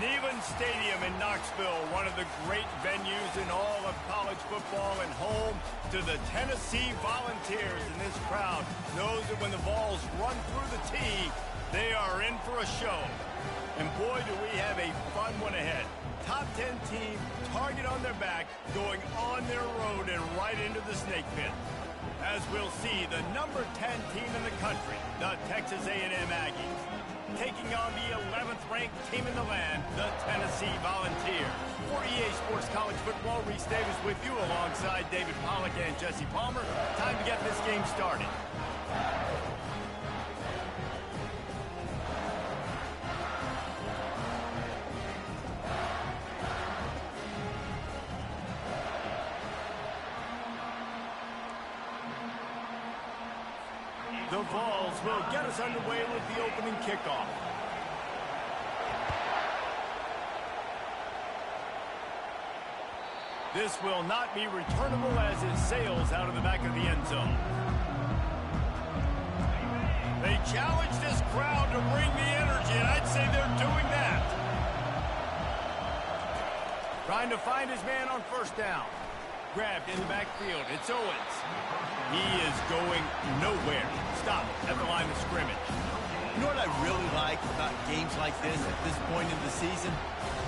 Neyland Stadium in Knoxville, one of the great venues in all of college football and home to the Tennessee Volunteers. And this crowd knows that when the balls run through the tee, they are in for a show. And boy, do we have a fun one ahead. Top 10 team, target on their back, going on their road and right into the snake pit. As we'll see, the number 10 team in the country, the Texas A&M Aggies, taking on the 11th ranked team in the land, the Tennessee Volunteers. For EA Sports College Football, Reese Davis with you alongside David Pollack and Jesse Palmer. Time to get this game started. The Vols will get us underway with the opening kickoff. This will not be returnable as it sails out of the back of the end zone. They challenge this crowd to bring the energy, and I'd say they're doing that. Trying to find his man on first down. Grabbed in the backfield. It's Owens. He is going nowhere. Stop at the line of scrimmage. You know what I really like about games like this at this point in the season?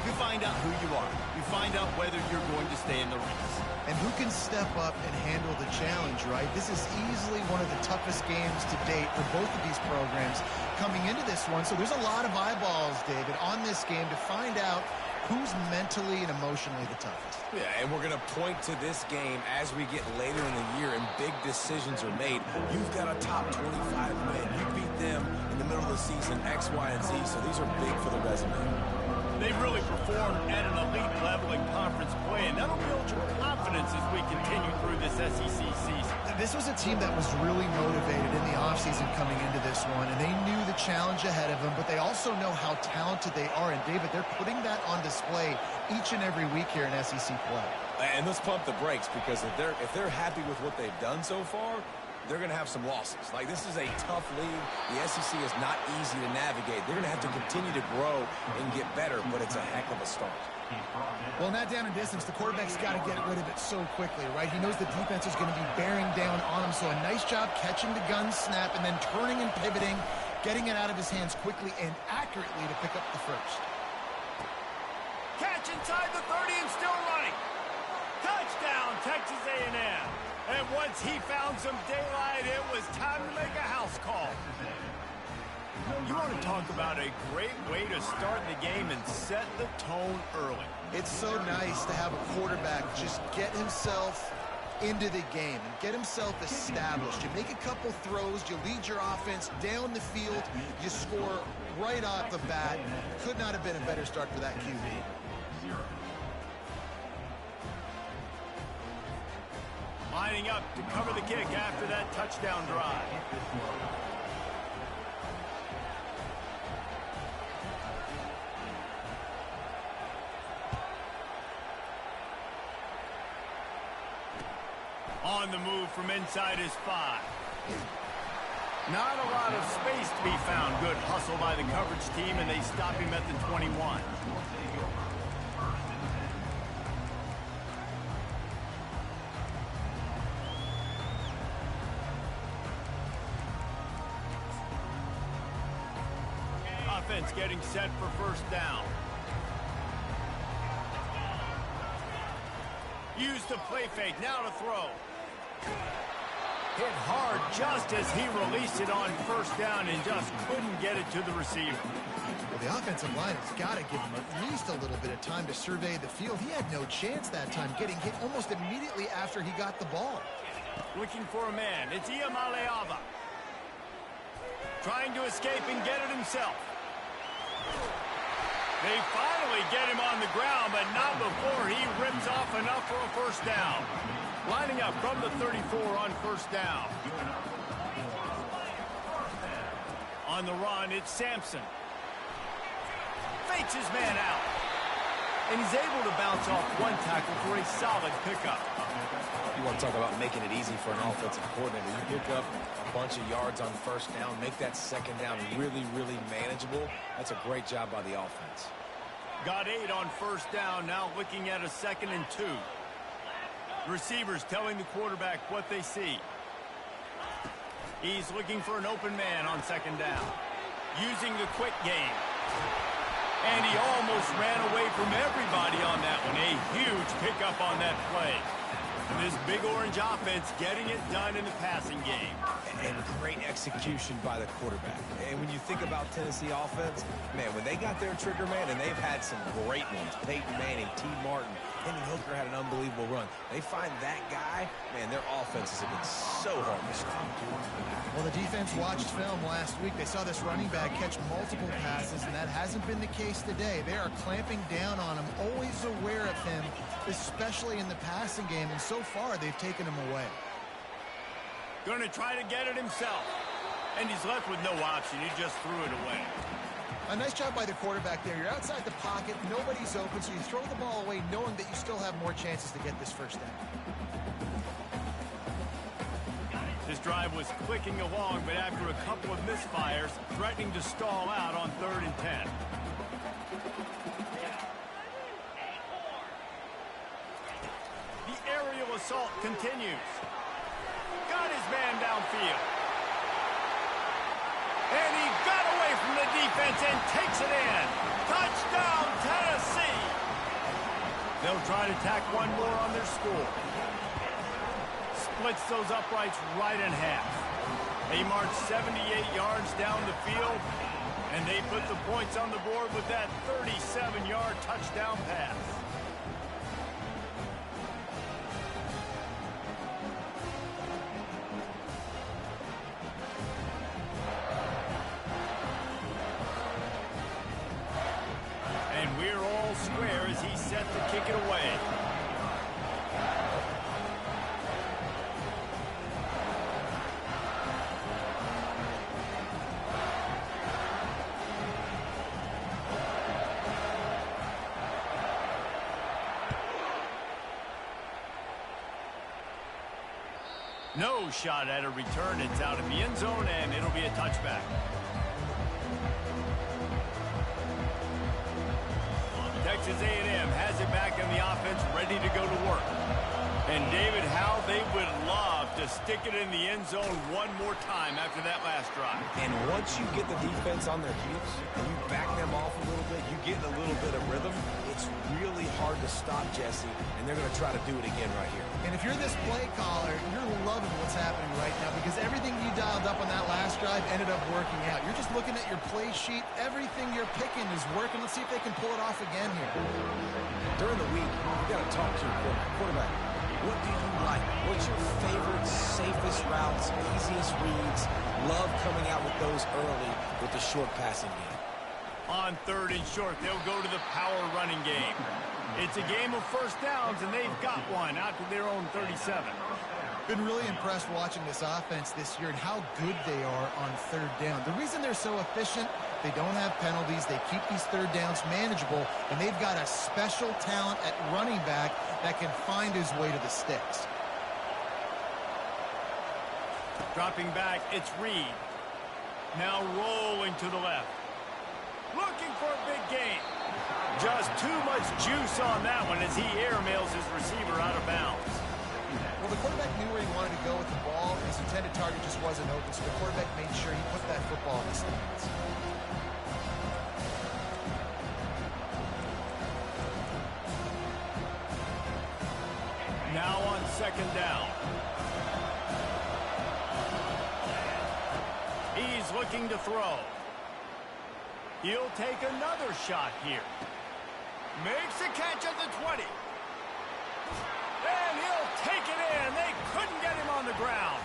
You find out who you are. You find out whether you're going to stay in the race. And who can step up and handle the challenge, right? This is easily one of the toughest games to date for both of these programs coming into this one. So there's a lot of eyeballs, David, on this game to find out who's mentally and emotionally the toughest. Yeah, and we're going to point to this game as we get later in the year and big decisions are made. You've got a top 25 win. You beat them in the middle of the season, X, Y, and Z, so these are big for the resume. They've really performed at an elite level in conference play, and that'll build your confidence as we continue through this SEC season. This was a team that was really motivated in the offseason coming into this one, and they knew the challenge ahead of them, but they also know how talented they are. And, David, they're putting that on display each and every week here in SEC play. And let's pump the brakes, because if they're happy with what they've done so far, they're going to have some losses. Like, this is a tough league. The SEC is not easy to navigate. They're going to have to continue to grow and get better, but it's a heck of a start. Well, in that down and distance, the quarterback's got to get rid of it so quickly, right? He knows the defense is going to be bearing down on him, so a nice job catching the gun snap and then turning and pivoting, getting it out of his hands quickly and accurately to pick up the first. Catch inside the 30 and still running. Touchdown, Texas A&M. And once he found some daylight, it was time to make a house call. You want to talk about a great way to start the game and set the tone early. It's so nice to have a quarterback just get himself into the game and get himself established. You make a couple throws, you lead your offense down the field, you score right off the bat. Could not have been a better start for that QB. Lining up to cover the kick after that touchdown drive. On the move from inside his 5. Not a lot of space to be found. Good hustle by the coverage team, and they stop him at the 21. Offense getting set for first down. Use the play fake, now to throw. Hit hard just as he released it on first down and just couldn't get it to the receiver. Well, the offensive line has got to give him at least a little bit of time to survey the field. He had no chance that time, getting hit almost immediately after he got the ball. Looking for a man, it's Iamaleava. Trying to escape and get it himself. They finally get him on the ground, but not before he rips off enough for a first down. Lining up from the 34 on first down. On the run, it's Sampson. Fakes his man out. And he's able to bounce off one tackle for a solid pickup. You want to talk about making it easy for an offensive coordinator. You pick up a bunch of yards on first down, make that second down really, really manageable. That's a great job by the offense. Got 8 on first down, now looking at a 2nd and 2. Receivers telling the quarterback what they see. He's looking for an open man on 2nd down. Using the quick game. And he almost ran away from everybody on that one. A huge pickup on that play. And this big orange offense getting it done in the passing game. And great execution by the quarterback. And when you think about Tennessee offense, man, when they got their trigger man, and they've had some great ones, Peyton Manning, T. Martin, Henry Hooker had an unbelievable run. They find that guy, man, their offenses have been so hard to stop. Well, the defense watched film last week. They saw this running back catch multiple passes, and that hasn't been the case today. They are clamping down on him, always aware of him, especially in the passing game, and so far they've taken him away. Going to try to get it himself. And he's left with no option. He just threw it away. A nice job by the quarterback there. You're outside the pocket, nobody's open, so you throw the ball away knowing that you still have more chances to get this first down. This drive was clicking along, but after a couple of misfires, threatening to stall out on 3rd and 10. The aerial assault continues. Got his man downfield. And he got away from the defense and takes it in. Touchdown, Tennessee. They'll try to tack one more on their score. Splits those uprights right in half. They march 78 yards down the field, and they put the points on the board with that 37-yard touchdown pass. And we're all square as he's set to kick it away. No shot at a return. It's out of the end zone, and it'll be a touchback. Texas A&M has it back in the offense, ready to go to work. And David, how they would love to stick it in the end zone one more time after that last drive. And once you get the defense on their heels and you back them off a little bit, you get a little bit of rhythm, it's really hard to stop, Jesse, and they're going to try to do it again right here. And if you're this play caller, you're loving what's happening right now because everything you dialed up on that last drive ended up working out. You're just looking at your play sheet. Everything you're picking is working. Let's see if they can pull it off again here. During the week, you got to talk to your quarterback. What do you like? What's your favorite, safest routes, easiest reads? Love coming out with those early with the short passing game. On 3rd and short, they'll go to the power running game. It's a game of first downs, and they've got one out to their own 37. Been really impressed watching this offense this year and how good they are on 3rd down. The reason they're so efficient, they don't have penalties, they keep these 3rd downs manageable, and they've got a special talent at running back that can find his way to the sticks. Dropping back, it's Reed. Now rolling to the left. Looking for a big gain. Just too much juice on that one as he airmails his receiver out of bounds. Well, the quarterback knew where he wanted to go with the ball. His intended target just wasn't open, so the quarterback made sure he put that football in his hands. Now on 2nd down. He's looking to throw. He'll take another shot here. Makes a catch at the 20. And he'll take it in. They couldn't get him on the ground.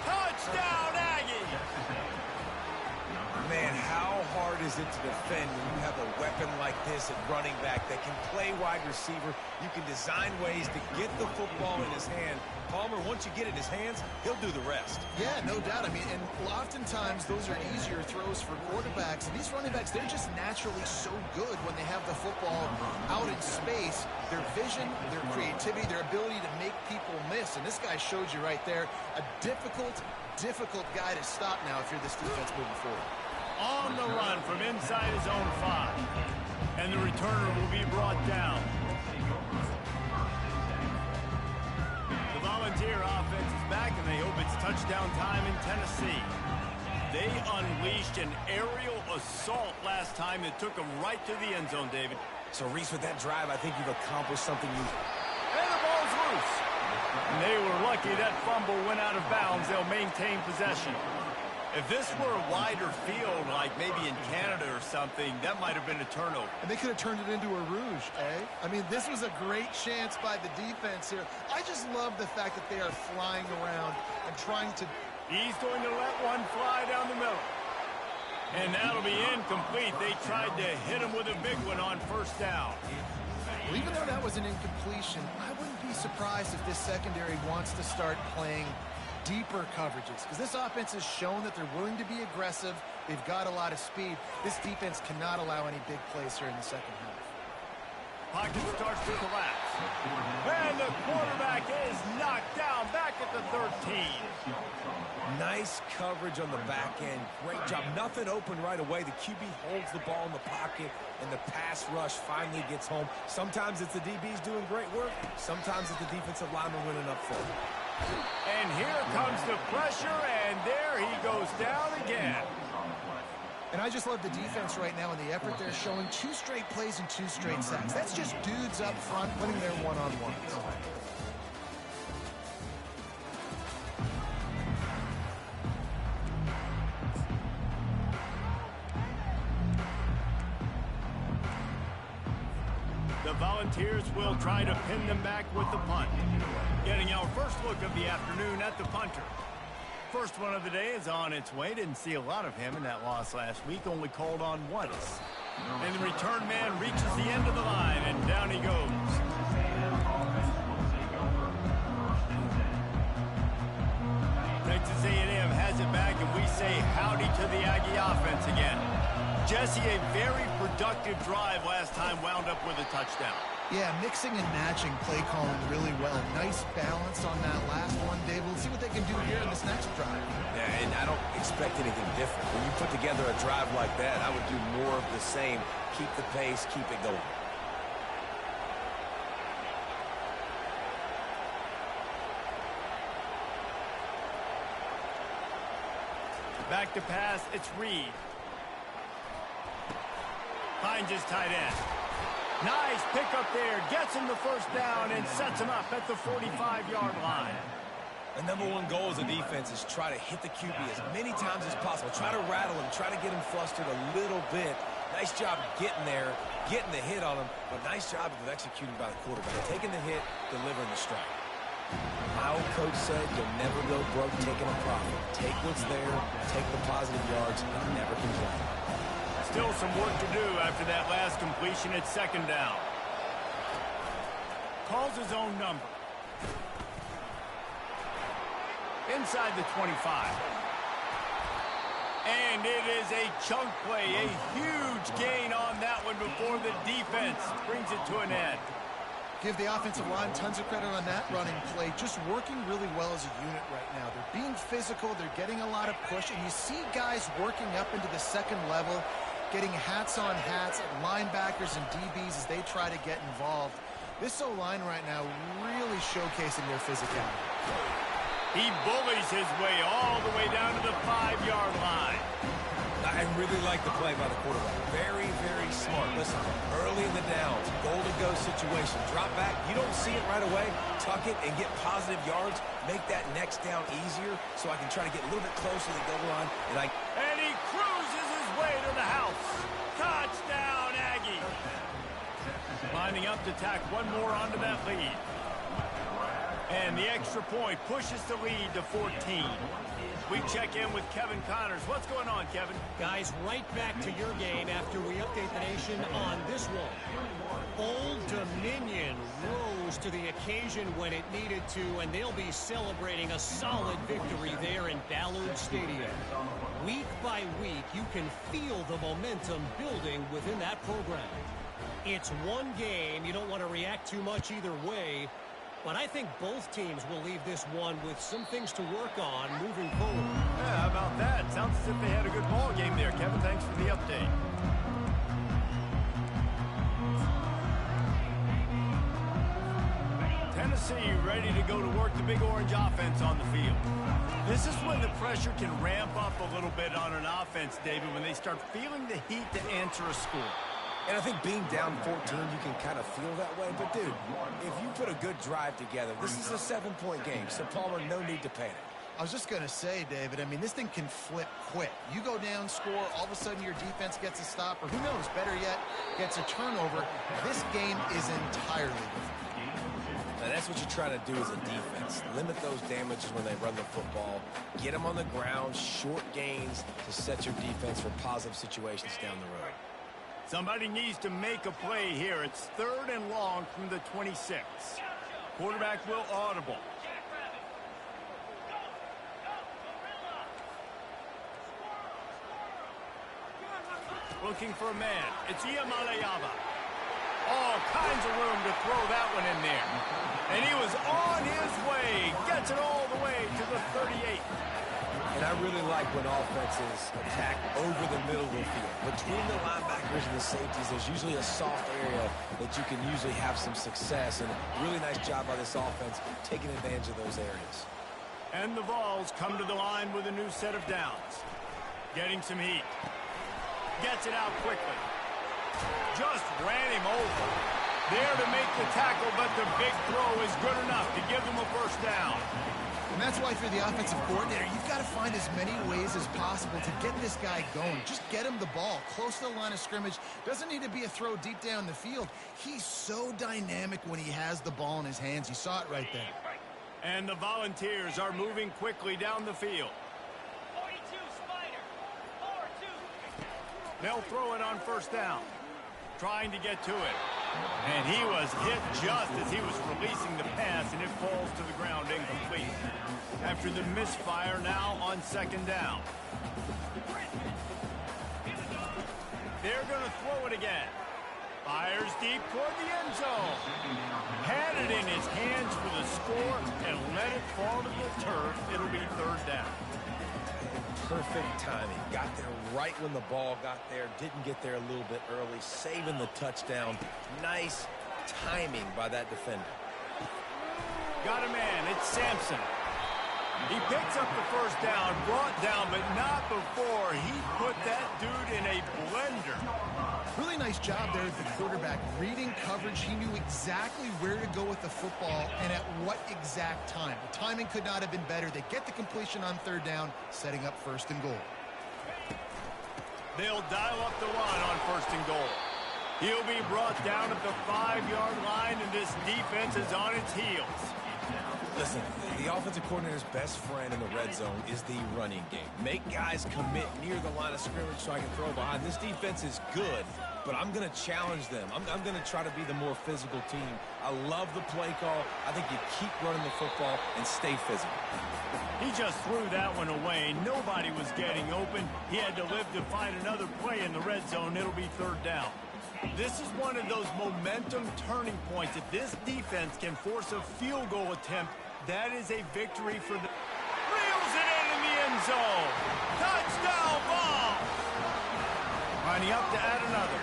Touchdown, Aggies! Man, how hard is it to defend when you have a weapon like this at running back that can play wide receiver? You can design ways to get the football in his hand. Palmer, once you get it in his hands, he'll do the rest. Yeah, no doubt. I mean, and oftentimes those are easier throws for quarterbacks. And these running backs, they're just naturally so good when they have the football out in space. Their vision, their creativity, their ability to make people miss. And this guy showed you right there, a difficult guy to stop now if you're this defense moving forward. On the run from inside his own 5. And the returner will be brought down. The Volunteer offense is back, and they hope it's touchdown time in Tennessee. They unleashed an aerial assault last time that took them right to the end zone, David. So, Reese, with that drive, I think you've accomplished something you... And the ball's loose. And they were lucky that fumble went out of bounds. They'll maintain possession. If this were a wider field, like maybe in Canada or something, that might have been a turnover. And they could have turned it into a rouge, eh? I mean, this was a great chance by the defense here. I just love the fact that they are flying around and trying to... He's going to let one fly down the middle. And that'll be incomplete. They tried to hit him with a big one on first down. Well, even though that was an incompletion, I wouldn't be surprised if this secondary wants to start playing deeper coverages, because this offense has shown that they're willing to be aggressive. They've got a lot of speed. This defense cannot allow any big plays here in the second half. Pocket starts to collapse. And the quarterback is knocked down back at the 13. Nice coverage on the back end. Great job. Nothing open right away. The QB holds the ball in the pocket, and the pass rush finally gets home. Sometimes it's the DBs doing great work. Sometimes it's the defensive lineman winning up front. And here comes the pressure, and there he goes down again. And I just love the defense right now and the effort they're showing. 2 straight plays and 2 straight sacks. That's just dudes up front winning their one-on-ones. The Volunteers will try to pin them back with the punt. Getting our first look of the afternoon at the punter. First one of the day is on its way. Didn't see a lot of him in that loss last week. Only called on once. And the return man reaches the end of the line, and down he goes. Texas A&M has it back, and we say howdy to the Aggie offense again. Jesse, a very productive drive last time, wound up with a touchdown. Yeah, mixing and matching play calling really well. Nice balance on that last one, Dave. We'll see what they can do here in this next drive. Yeah, and I don't expect anything different. When you put together a drive like that, I would do more of the same. Keep the pace, keep it going. Back to pass, it's Reed. Finds his tight end. Nice pick up there. Gets him the first down and sets him up at the 45-yard line. The number one goal as a defense is try to hit the QB as many times as possible. Try to rattle him. Try to get him flustered a little bit. Nice job getting there, getting the hit on him. But nice job of executing by the quarterback. Taking the hit, delivering the strike. My old coach said you'll never go broke taking a profit. Take what's there, take the positive yards, and never complain. Still some work to do after that last completion at second down. Calls his own number. Inside the 25. And it is a chunk play, a huge gain on that one before the defense brings it to an end. Give the offensive line tons of credit on that running play. Just working really well as a unit right now. They're being physical. They're getting a lot of push. And you see guys working up into the second level, getting hats on hats at linebackers and DBs as they try to get involved. This O-line right now really showcasing their physicality. He bullies his way all the way down to the 5-yard line. I really like the play by the quarterback. Very, very smart. Listen, early in the downs, goal-to-go situation. Drop back. You don't see it right away. Tuck it and get positive yards. Make that next down easier so I can try to get a little bit closer to the goal line. And he cruises his way to the house. Touchdown, Aggie. Lining up to tack one more onto that lead. And the extra point pushes the lead to 14. We check in with Kevin Connors. What's going on, Kevin? Guys, right back to your game after we update the nation on this one. Old Dominion rose to the occasion when it needed to, and they'll be celebrating a solid victory there in Ballard Stadium. Week by week, you can feel the momentum building within that program. It's one game. You don't want to react too much either way. But I think both teams will leave this one with some things to work on moving forward. Yeah, how about that? Sounds as if they had a good ball game there, Kevin. Thanks for the update. Tennessee ready to go to work the Big Orange offense on the field. This is when the pressure can ramp up a little bit on an offense, David, when they start feeling the heat to answer a score. And I think being down 14, you can kind of feel that way. But, dude, if you put a good drive together, this is a 7-point game. So, Palmer, no need to panic. I was just going to say, David, I mean, this thing can flip quick. You go down, score, all of a sudden your defense gets a stop, or who knows, better yet, gets a turnover. This game is entirely different. And that's what you try to do as a defense. Limit those damages when they run the football. Get them on the ground, short gains to set your defense for positive situations down the road. Somebody needs to make a play here. It's 3rd and long from the 26. Quarterback will audible. Looking for a man. It's Iamalayava. All kinds of room to throw that one in there. And he was on his way. Gets it all the way to the 38. And I really like when offenses attack over the middle of the field. Between the linebackers and the safeties, there's usually a soft area that you can usually have some success. And a really nice job by this offense taking advantage of those areas. And the Vols come to the line with a new set of downs. Getting some heat. Gets it out quickly. Just ran him over. There to make the tackle, but the big throw is good enough to give them a first down. And that's why for the offensive coordinator, you've got to find as many ways as possible to get this guy going. Just get him the ball close to the line of scrimmage. Doesn't need to be a throw deep down the field. He's so dynamic when he has the ball in his hands. You saw it right there. And the Volunteers are moving quickly down the field. 42 Spider. 4-2. They'll throw it on first down. Trying to get to it. And he was hit just as he was releasing the pass, and it falls to the ground incomplete. After the misfire, now on second down. They're going to throw it again. Fires deep toward the end zone. Had it in his hands for the score and let it fall to the turf. It'll be 3rd down. Perfect timing. Got there right when the ball got there. Didn't get there a little bit early. Saving the touchdown. Nice timing by that defender. Got a man. It's Sampson. He picks up the first down. Brought down, but not before he put that dude in a blender. Really nice job there at the quarterback. Reading coverage, he knew exactly where to go with the football and at what exact time. The timing could not have been better. They get the completion on 3rd down, setting up 1st and goal. They'll dial up the run on 1st and goal. He'll be brought down at the 5-yard line, and this defense is on its heels. Listen, the offensive coordinator's best friend in the red zone is the running game. Make guys commit near the line of scrimmage so I can throw behind. This defense is good, but I'm going to challenge them. I'm going to try to be the more physical team. I love the play call. I think you keep running the football and stay physical. He just threw that one away. Nobody was getting open. He had to live to find another play in the red zone. It'll be 3rd down. This is one of those momentum turning points. If this defense can force a field goal attempt, that is a victory for the... Reels it in the end zone. Touchdown ball. Lining up to add another.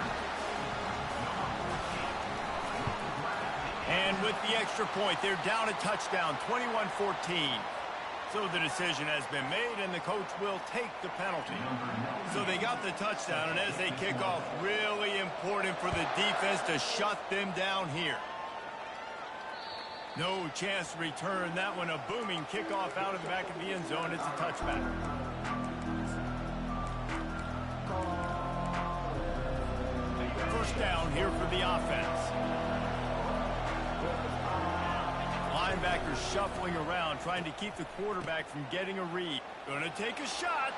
And with the extra point, they're down a touchdown, 21-14. So the decision has been made, and the coach will take the penalty. So they got the touchdown, and as they kick off, really important for the defense to shut them down here. No chance to return that one. A booming kickoff out of the back of the end zone. It's a touchback. First down here for the offense. Linebackers shuffling around, trying to keep the quarterback from getting a read. Gonna take a shot.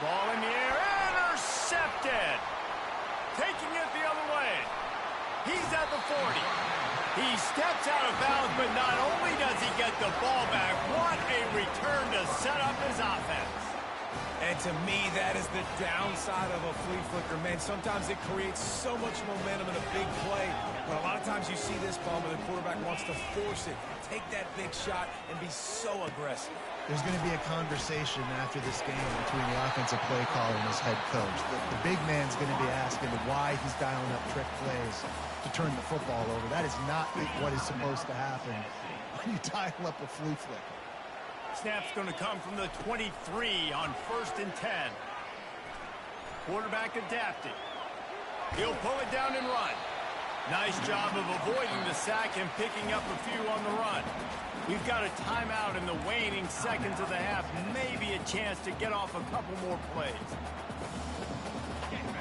Ball in the air. Intercepted. Taking it the other way. He's at the 40. He steps out of bounds, but not only does he get the ball back, what a return to set up his offense. And to me, that is the downside of a flea flicker, man. Sometimes it creates so much momentum in a big play, but a lot of times you see this ball where the quarterback wants to force it, take that big shot and be so aggressive. There's going to be a conversation after this game between the offensive play caller and his head coach. The big man's going to be asking why he's dialing up trick plays to turn the football over. That is not what is supposed to happen when you dial up a flea flick. Snap's going to come from the 23 on 1st and 10. Quarterback adapting. He'll pull it down and run. Nice job of avoiding the sack and picking up a few on the run. We've got a timeout in the waning seconds of the half. Maybe a chance to get off a couple more plays.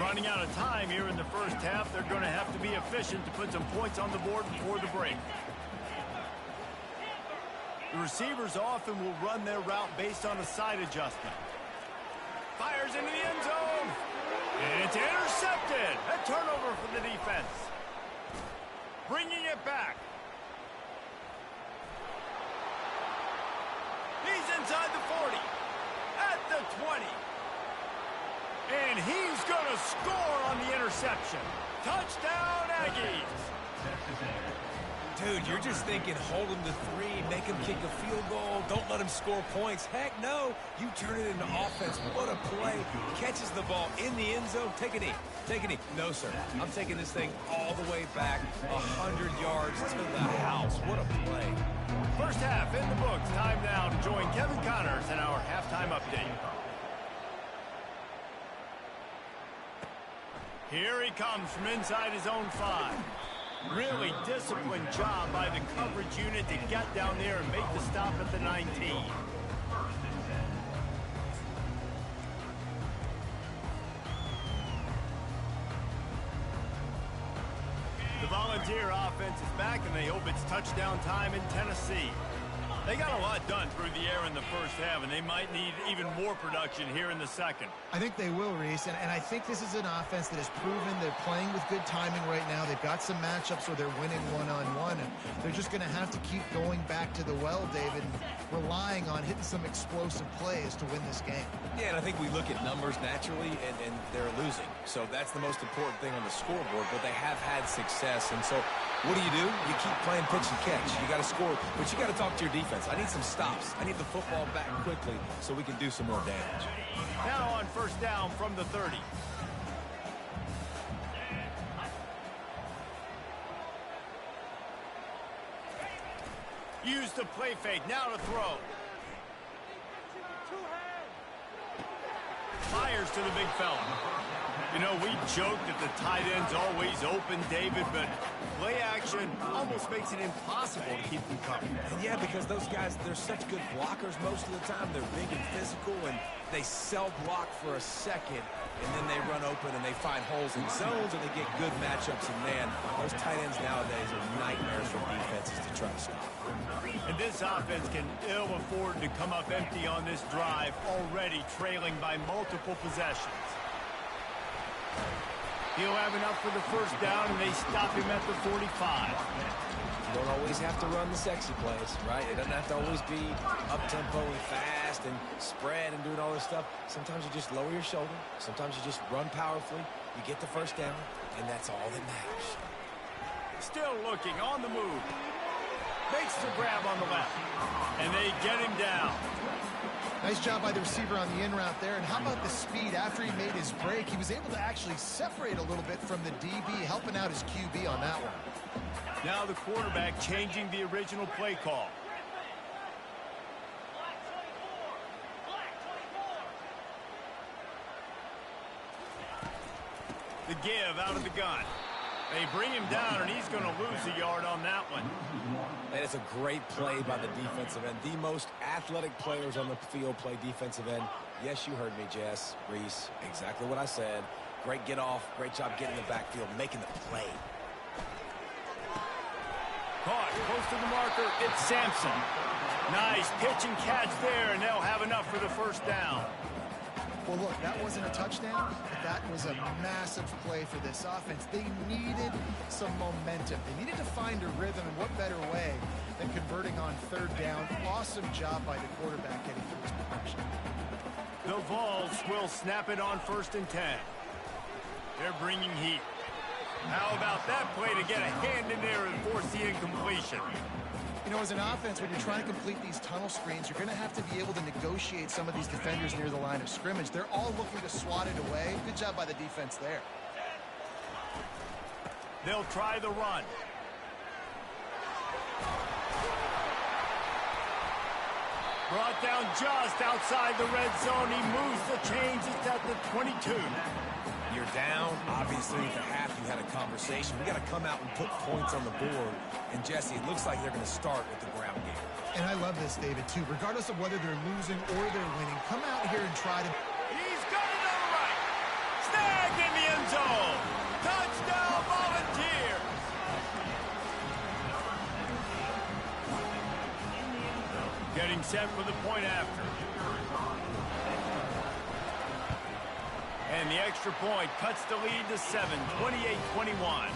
Running out of time here in the first half. They're going to have to be efficient to put some points on the board before the break. The receivers often will run their route based on a side adjustment. Fires into the end zone. And it's intercepted. A turnover for the defense. Bringing it back. He's inside the 40. At the 20. And he's going to score on the interception. Touchdown, Aggies. Dude, you're just thinking hold him to 3, make him kick a field goal, don't let him score points. Heck no, you turn it into offense. What a play. Catches the ball in the end zone. Take a knee. Take a knee. No, sir. I'm taking this thing all the way back 100 yards to the house. What a play. First half in the books. Time now to join Kevin Connors in our halftime update. Here he comes from inside his own 5. Really disciplined job by the coverage unit to get down there and make the stop at the 19. The Volunteer offense is back, and they hope it's touchdown time in Tennessee. They got a lot done through the air in the first half, and they might need even more production here in the second. I think they will, Reese, and I think this is an offense that has proven they're playing with good timing right now. They've got some matchups where they're winning one-on-one, and they're just going to have to keep going back to the well, David, and relying on hitting some explosive plays to win this game. Yeah, and I think we look at numbers naturally, and they're losing. So that's the most important thing on the scoreboard, but they have had success. And so what do? You keep playing pitch and catch. You got to score, but you got to talk to your defense. I need some stops. I need the football back quickly so we can do some more damage. Now on first down from the 30. Use the play fake. Now to throw. Fires to the big fella. You know, we joked that the tight end's always open, David, but play action almost makes it impossible to keep them coming. And yeah, because those guys, they're such good blockers most of the time. They're big and physical, and they cell block for a second, and then they run open and they find holes in zones, and they get good matchups. And man, those tight ends nowadays are nightmares for defenses to try to stop. And this offense can ill afford to come up empty on this drive, already trailing by multiple possessions. He'll have enough for the first down, and they stop him at the 45. You don't always have to run the sexy plays, right? It doesn't have to always be up-tempo and fast and spread and doing all this stuff. Sometimes you just lower your shoulder. Sometimes you just run powerfully. You get the first down, and that's all that matters. Still looking on the move. Makes the grab on the left. And they get him down. Nice job by the receiver on the in route there. And how about the speed after he made his break? He was able to actually separate a little bit from the DB, helping out his QB on that one. Now the quarterback changing the original play call. The give out of the gun. They bring him down, and he's going to lose a yard on that one. That is a great play by the defensive end. The most athletic players on the field play defensive end. Yes, you heard me, Jess, Reese. Exactly what I said. Great get off. Great job getting the backfield, making the play. Caught close to the marker. It's Sampson. Nice pitch and catch there, and they'll have enough for the first down. Well, look, that wasn't a touchdown, but that was a massive play for this offense. They needed some momentum. They needed to find a rhythm, and what better way than converting on third down. Awesome job by the quarterback getting through his protection. The Vols will snap it on 1st and 10. They're bringing heat. How about that play to get a hand in there and force the incompletion? You know, as an offense, when you're trying to complete these tunnel screens, you're going to have to be able to negotiate some of these defenders near the line of scrimmage. They're all looking to swat it away. Good job by the defense there. They'll try the run. Brought down just outside the red zone. He moves the chains. It's at the 22. You're down. Obviously, at the half, you had a conversation. We got to come out and put points on the board. And, Jesse, it looks like they're going to start with the ground game. And I love this, David, too. Regardless of whether they're losing or they're winning, come out here and try to... He's got it on the right. Snagged in the end zone. Touchdown, Volunteers. Getting set for the point after. And the extra point cuts the lead to 7, 28-21.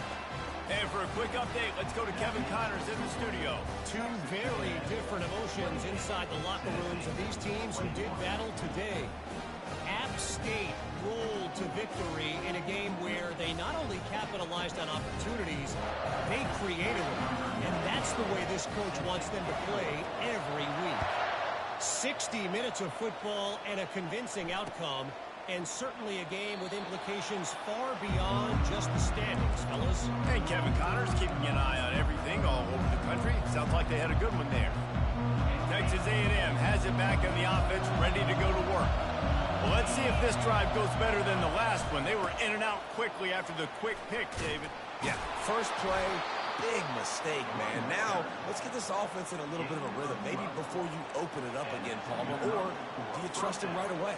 And for a quick update, let's go to Kevin Connors in the studio. Two very different emotions inside the locker rooms of these teams who did battle today. App State rolled to victory in a game where they not only capitalized on opportunities, they created them. And that's the way this coach wants them to play every week. 60 minutes of football and a convincing outcome, and certainly a game with implications far beyond just the standings, fellas. And Kevin Connors keeping an eye on everything all over the country. Sounds like they had a good one there. Texas A&M has it back on the offense, ready to go to work. Well, let's see if this drive goes better than the last one. They were in and out quickly after the quick pick, David. Yeah, first play, big mistake, man. Now, let's get this offense in a little bit of a rhythm. Maybe before you open it up again, Palmer, or do you trust him right away?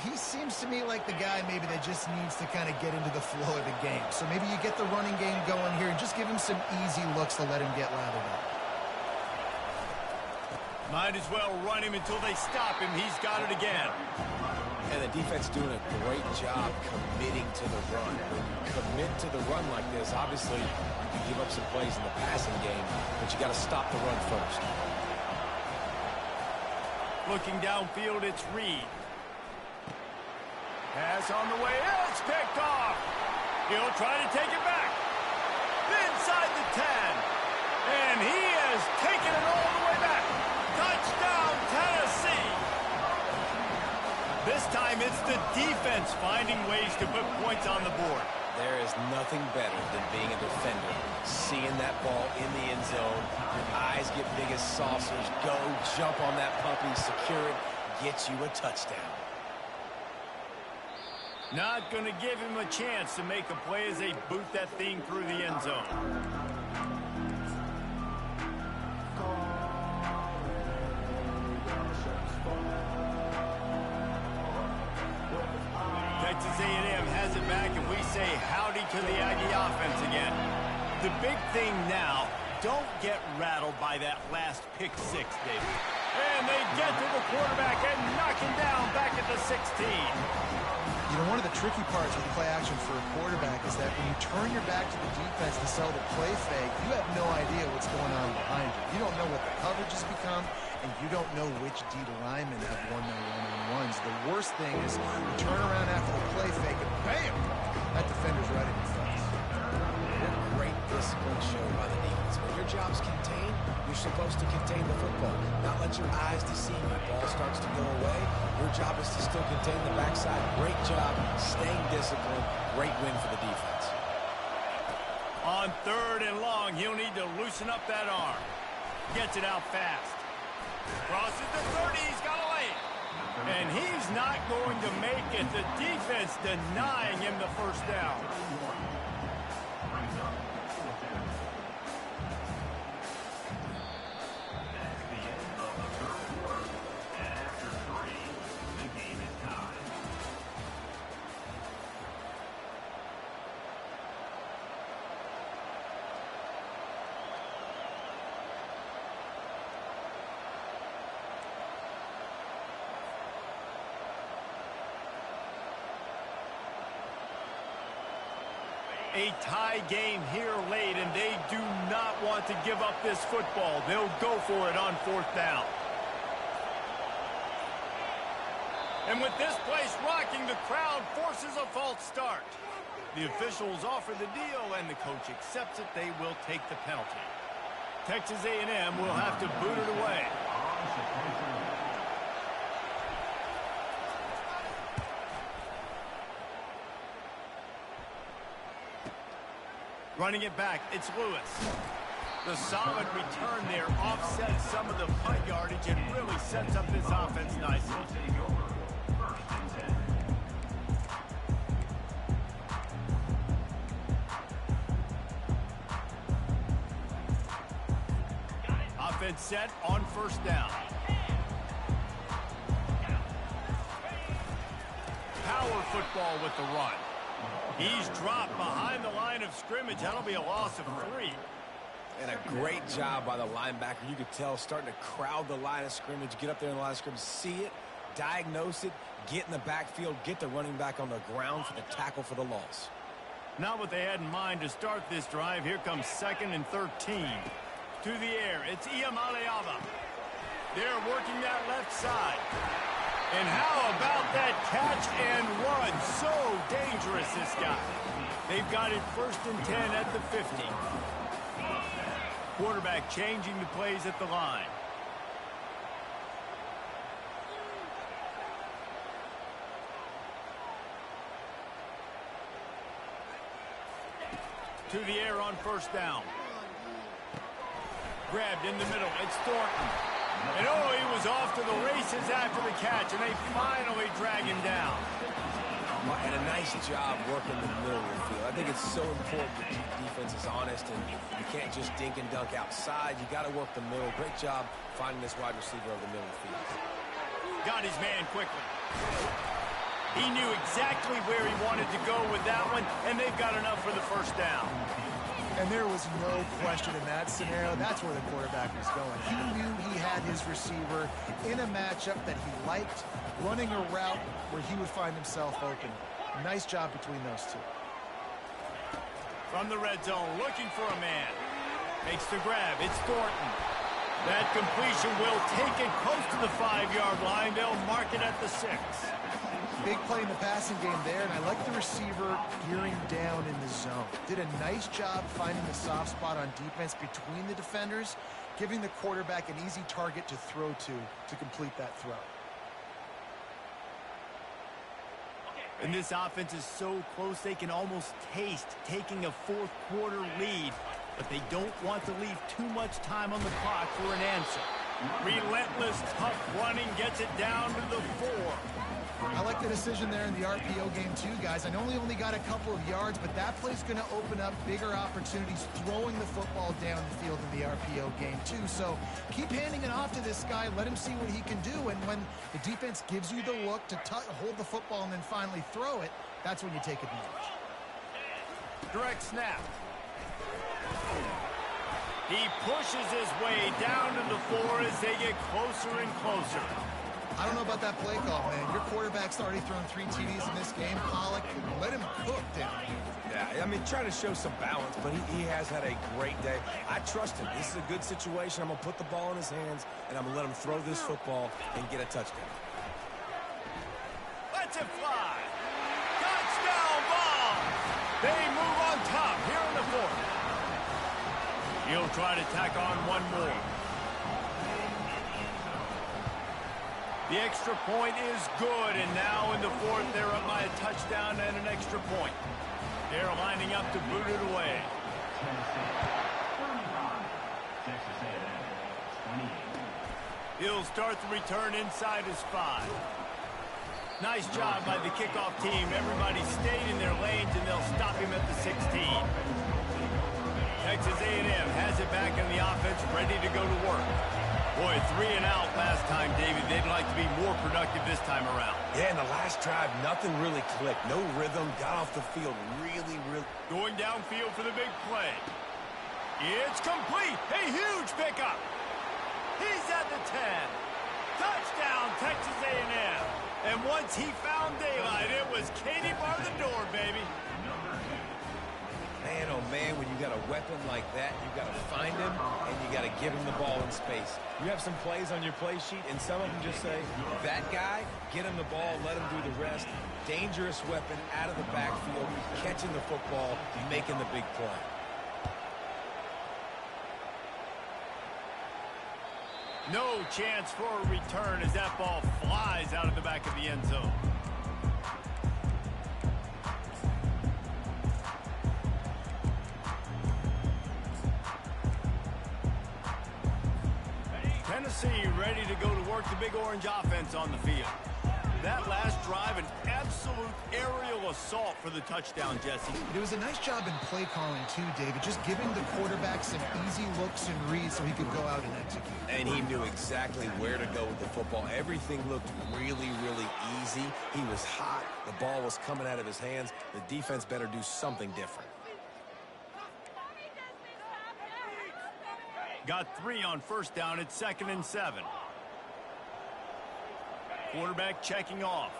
He seems to me like the guy maybe that just needs to kind of get into the flow of the game. So maybe you get the running game going here and just give him some easy looks to let him get lathered up. Might as well run him until they stop him. He's got it again. And the defense doing a great job committing to the run. When you commit to the run like this, obviously you can give up some plays in the passing game, but you got to stop the run first. Looking downfield, it's Reed. Pass on the way. It's picked off. He'll try to take it back. Inside the 10. And he has taken it all the way back. Touchdown, Tennessee. This time it's the defense finding ways to put points on the board. There is nothing better than being a defender. Seeing that ball in the end zone, your eyes get big as saucers. Go, jump on that puppy, secure it, get you a touchdown. Not going to give him a chance to make a play as they boot that thing through the end zone. Texas A&M has it back, and we say howdy to the Aggie offense again. The big thing now, don't get rattled by that last pick six, David. And they get to the quarterback and knock him down back at the 16. You know, one of the tricky parts with play action for a quarterback is that when you turn your back to the defense to sell the play fake, you have no idea what's going on behind you. You don't know what the coverage has become, and you don't know which D linemen have won their one-on-ones. The worst thing is you turn around after the play fake, and bam! That defender's right in your face. What great discipline shown by the defense. When your job's contained, you're supposed to contain the football, not let your eyes deceive you. Ball starts to go away. Your job is to still contain the backside. Great job, staying disciplined. Great win for the defense. On 3rd and long, he'll need to loosen up that arm. Gets it out fast. Crosses the 30, he's got a lane. And he's not going to make it. The defense denying him the first down. A tie game here late, and they do not want to give up this football. They'll go for it on 4th down. And with this place rocking, the crowd forces a false start. The officials offer the deal, and the coach accepts it. They will take the penalty. Texas A&M will have to boot it away. Running it back, it's Lewis. The solid return there offsets some of the punt yardage and really sets up this offense nicely. Offense set on first down. Power football with the run. He's dropped behind the line of scrimmage. That'll be a loss of 3. And a great job by the linebacker. You could tell starting to crowd the line of scrimmage, get up there in the line of scrimmage, see it, diagnose it, get in the backfield, get the running back on the ground for the tackle for the loss. Not what they had in mind to start this drive. Here comes 2nd and 13. To the air, it's Iamaleava. They're working that left side. And how about that catch and run? So dangerous, this guy. They've got it 1st and 10 at the 50. Quarterback changing the plays at the line. To the air on first down. Grabbed in the middle. It's Thornton. And oh, he was off to the races after the catch, and they finally drag him down. And a nice job working the middle of the field. I think it's so important to keep defenses honest, and you can't just dink and dunk outside. You got to work the middle. Great job finding this wide receiver over the middle of the field. Got his man quickly. He knew exactly where he wanted to go with that one, and they've got enough for the first down. And there was no question in that scenario. That's where the quarterback was going. He knew he had his receiver in a matchup that he liked, running a route where he would find himself open. Nice job between those two. From the red zone, looking for a man. Makes the grab. It's Thornton. That completion will take it close to the 5-yard line. They'll mark it at the 6. Big play in the passing game there, and I like the receiver gearing down in the zone. Did a nice job finding the soft spot on defense between the defenders, giving the quarterback an easy target to throw to complete that throw. And this offense is so close they can almost taste taking a 4th quarter lead, but they don't want to leave too much time on the clock for an answer. Relentless, tough running gets it down to the 4. I like the decision there in the RPO game too, guys. I know he only got a couple of yards, but that play's going to open up bigger opportunities throwing the football down the field in the RPO game too. So keep handing it off to this guy. Let him see what he can do. And when the defense gives you the look to hold the football and then finally throw it, that's when you take advantage. Direct snap. He pushes his way down to the 4 as they get closer and closer. I don't know about that play call, man. Your quarterback's already thrown 3 TDs in this game. Pollock, let him cook down here. Yeah, I mean, trying to show some balance, but he has had a great day. I trust him. This is a good situation. I'm going to put the ball in his hands, and I'm going to let him throw this football and get a touchdown. Let's it fly. Touchdown ball. They move on top here in the 4th. He'll try to tack on one more. The extra point is good, and now in the 4th, they're up by a touchdown and an extra point. They're lining up to boot it away. He'll start the return inside his 5. Nice job by the kickoff team. Everybody stayed in their lanes, and they'll stop him at the 16. Texas A&M has it back in the offense, ready to go to work. Boy, 3 and out last time, David. They'd like to be more productive this time around. Yeah, in the last drive, nothing really clicked. No rhythm, got off the field really. Going downfield for the big play. It's complete. A huge pickup. He's at the 10. Touchdown, Texas A&M. And once he found daylight, it was Katie bar the door, baby. Man, oh man, when you got a weapon like that, you got to find him, and you got to give him the ball in space. You have some plays on your play sheet, and some of them just say, that guy, get him the ball, let him do the rest. Dangerous weapon out of the backfield, catching the football, making the big play. No chance for a return as that ball flies out of the back of the end zone. Tennessee ready to go to work the Big Orange offense on the field. That last drive, an absolute aerial assault for the touchdown, Jesse. It was a nice job in play calling too, David, just giving the quarterback some easy looks and reads so he could go out and execute. And he knew exactly where to go with the football. Everything looked really, really easy. He was hot. The ball was coming out of his hands. The defense better do something different. Got 3 on first down. It's 2nd and 7. Quarterback checking off.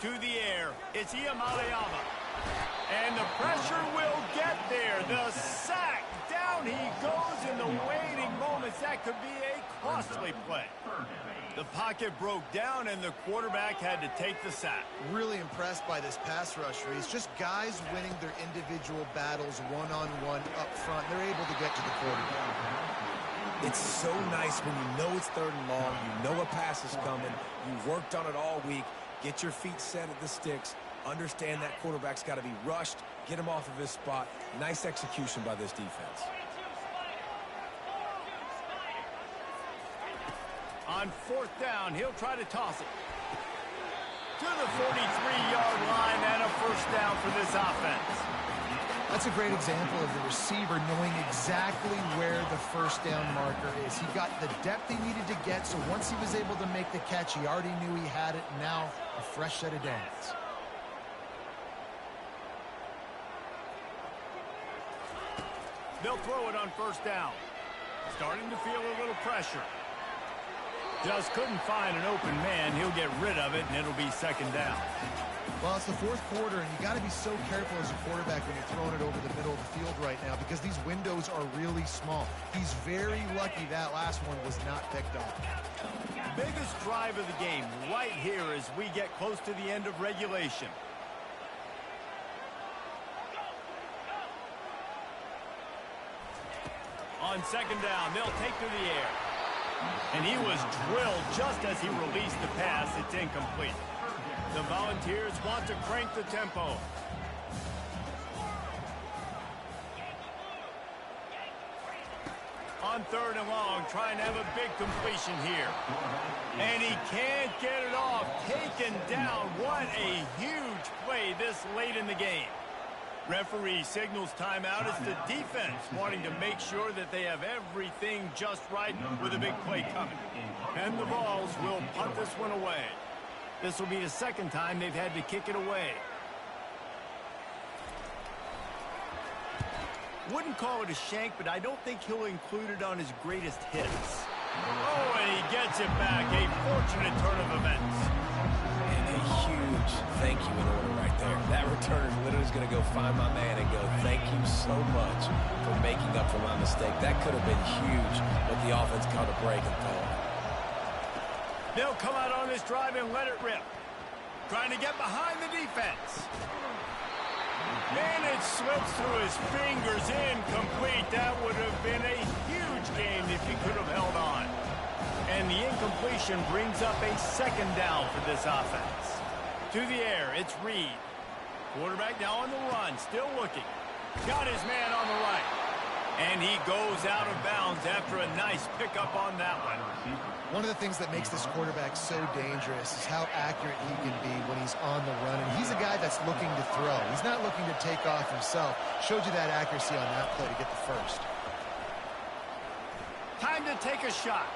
To the air. It's Iamaleava. And the pressure will get there. The sack. Down he goes in the waiting moments. That could be a costly play. The pocket broke down, and the quarterback had to take the sack. Really impressed by this pass rush, Reese. Just guys winning their individual battles one-on-one up front. They're able to get to the quarterback. It's so nice when you know it's 3rd and long, you know a pass is coming, you worked on it all week, get your feet set at the sticks, understand that quarterback's got to be rushed, get him off of his spot. Nice execution by this defense. On 4th down, he'll try to toss it to the 43-yard line, and a first down for this offense. That's a great example of the receiver knowing exactly where the first down marker is. He got the depth he needed to get, so once he was able to make the catch, he already knew he had it. Now, a fresh set of downs. They'll throw it on first down. Starting to feel a little pressure. Just couldn't find an open man. He'll get rid of it, and it'll be 2nd down. Well, it's the 4th quarter, and you got to be so careful as a quarterback when you're throwing it over the middle of the field right now because these windows are really small. He's very lucky that last one was not picked off. Biggest drive of the game right here as we get close to the end of regulation. On 2nd down, they'll take to the air. And he was drilled just as he released the pass. It's incomplete. The Volunteers want to crank the tempo. On 3rd and long, trying to have a big completion here. And he can't get it off. Taken down. What a huge play this late in the game. Referee signals timeout. It's the defense wanting to make sure that they have everything just right with a big play coming. And the Vols will punt this one away. This will be the 2nd time they've had to kick it away. Wouldn't call it a shank, but I don't think he'll include it on his greatest hits. Oh, and he gets it back. A fortunate turn of events. And a huge thank you in order right there. That returner literally is going to go find my man and go, thank you so much for making up for my mistake. That could have been huge, but the offense caught a break and fell. They'll come out on this drive and let it rip. Trying to get behind the defense. And it slips through his fingers, incomplete. That would have been a huge game if he could have held on. And the incompletion brings up a 2nd down for this offense. To the air, it's Reed. Quarterback now on the run, still looking. Got his man on the right. And he goes out of bounds after a nice pickup on that one. One of the things that makes this quarterback so dangerous is how accurate he can be when he's on the run. And he's a guy that's looking to throw. He's not looking to take off himself. Showed you that accuracy on that play to get the first. Time to take a shot.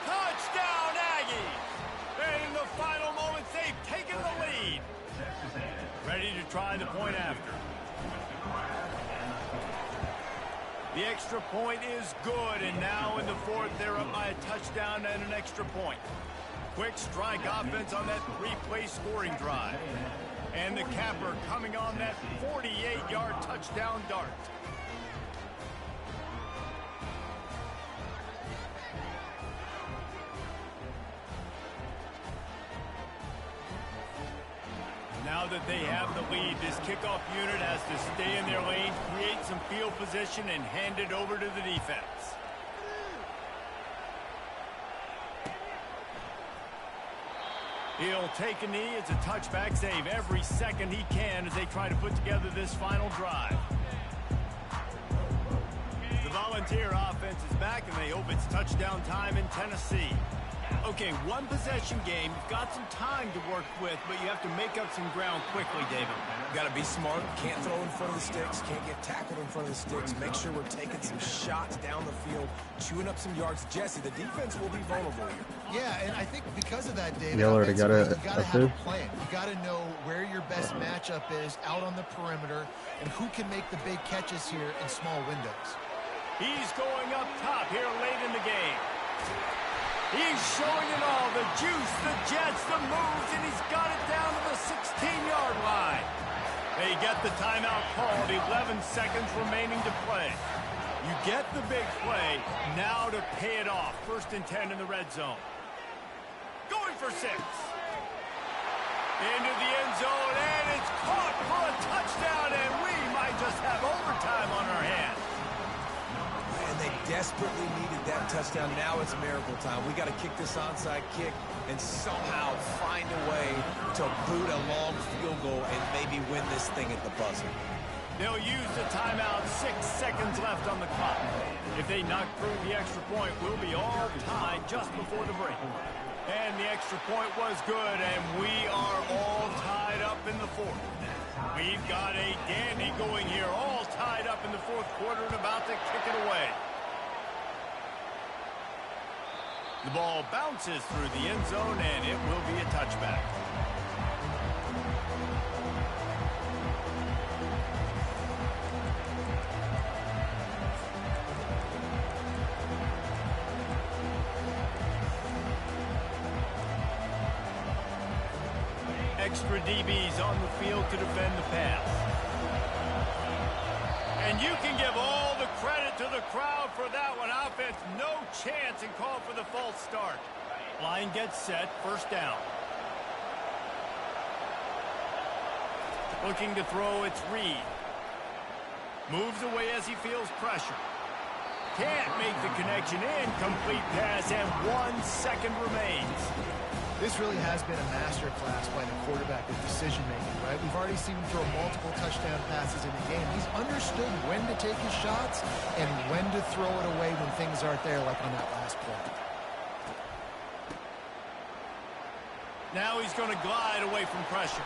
Touchdown, Aggies! And in the final moments, they've taken the lead. Ready to try the point after. The extra point is good, and now in the 4th, they're up by a touchdown and an extra point. Quick strike offense on that 3-play scoring drive. And the capper coming on that 48-yard touchdown dart. Now that they have the lead, this kickoff unit has to stay in their lane, create some field position, and hand it over to the defense. He'll take a knee. It's a touchback save every second he can as they try to put together this final drive. The Volunteer offense is back, and they hope it's touchdown time in Tennessee. Okay, one possession game. You've got some time to work with, but you have to make up some ground quickly, David. Got to be smart. Can't throw in front of the sticks. Can't get tackled in front of the sticks. Make sure we're taking some shots down the field, chewing up some yards. Jesse, the defense will be vulnerable here. Yeah, and I think because of that, David, Y'all already got you got to have a two? plan. You got to know where your best matchup is out on the perimeter and who can make the big catches here in small windows. He's going up top here late in the game. He's showing it all, the juice, the jets, the moves, and he's got it down to the 16-yard line. They get the timeout called, 11 seconds remaining to play. You get the big play, now to pay it off. 1st and 10 in the red zone. Going for 6. Into the end zone, and it's caught for a touchdown, and we might just have overtime on our hands. And they desperately needed that touchdown. Now it's miracle time. We got to kick this onside kick and somehow find a way to boot a long field goal and maybe win this thing at the buzzer. They'll use the timeout. 6 seconds left on the clock. If they knock through the extra point, we'll be all tied just before the break. And the extra point was good, and we are all tied up in the 4th. We've got a dandy going here, all tied up in the 4th quarter and about to kick it away. The ball bounces through the end zone, and it will be a touchback. Extra DBs on the field to defend the pass. And you can give all the credit to the crowd for that one. Offense, no chance, and call for the false start. Line gets set, 1st down. Looking to throw, it's Reed. Moves away as he feels pressure. Can't make the connection. Incomplete pass, and 1 second remains. This really has been a masterclass by the quarterback with decision-making, right? We've already seen him throw multiple touchdown passes in the game. He's understood when to take his shots and when to throw it away when things aren't there, like on that last play. Now he's going to glide away from pressure.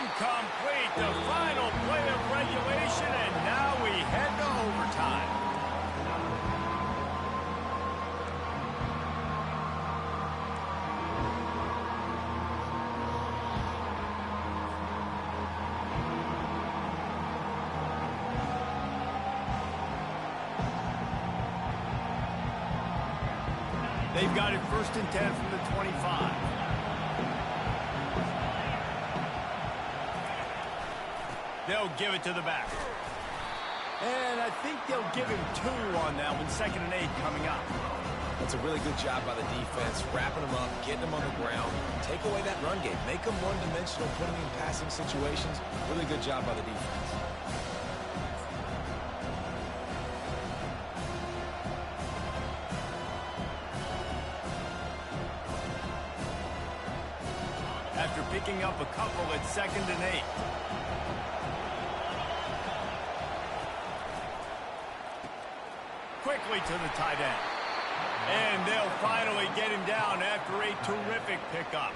Incomplete, the final play of regulation, and now we head to overtime. They've got it 1st and 10 from the 25. They'll give it to the back. And I think they'll give him 2 on that one. 2nd and 8 coming up. That's a really good job by the defense, wrapping them up, getting them on the ground, take away that run game, make them one-dimensional, put them in passing situations. Really good job by the defense. After picking up a couple, it's 2nd and 8. Quickly to the tight end. And they'll finally get him down after a terrific pickup.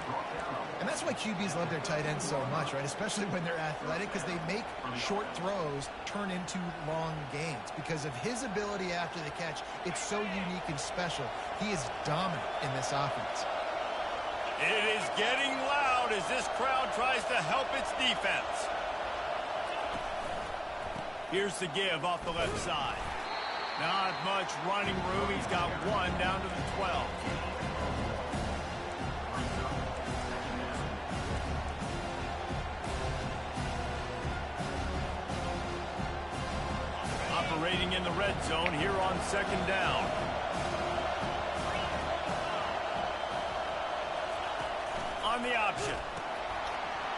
And that's why QBs love their tight ends so much, right? Especially when they're athletic, because they make short throws turn into long gains. Because of his ability after the catch, it's so unique and special. He is dominant in this offense. It is getting loud as this crowd tries to help its defense. Here's the give off the left side. Not much running room. He's got 1 down to the 12. Operating in the red zone here on 2nd down. On the option.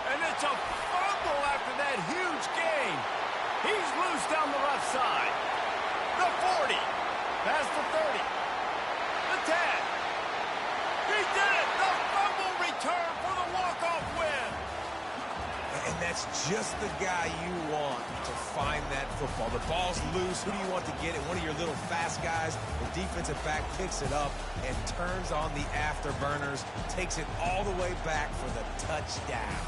And it's a fumble after that huge gain. He's loose down the left side. The 40. Past the 30. The 10. He did it. The fumble just the guy you want to find that football. The ball's loose. Who do you want to get it? One of your little fast guys. The defensive back picks it up and turns on the afterburners, takes it all the way back for the touchdown.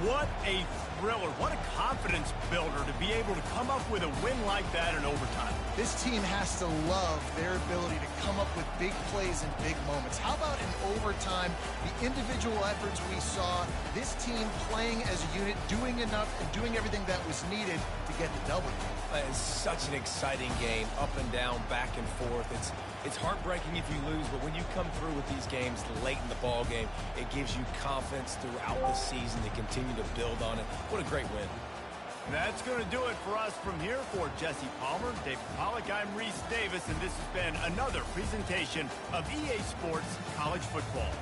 What a thriller. What a confidence builder to be able to come up with a win like that in overtime. This team has to love their ability to come up with big plays and big moments. How about in overtime, the individual efforts we saw, this team playing as a unit, doing enough and doing everything that was needed to get the W. It's such an exciting game, up and down, back and forth. It's heartbreaking if you lose, but when you come through with these games late in the ball game, it gives you confidence throughout the season to continue to build on it. What a great win. That's going to do it for us from here. For Jesse Palmer, David Pollack, I'm Reese Davis, and this has been another presentation of EA Sports College Football.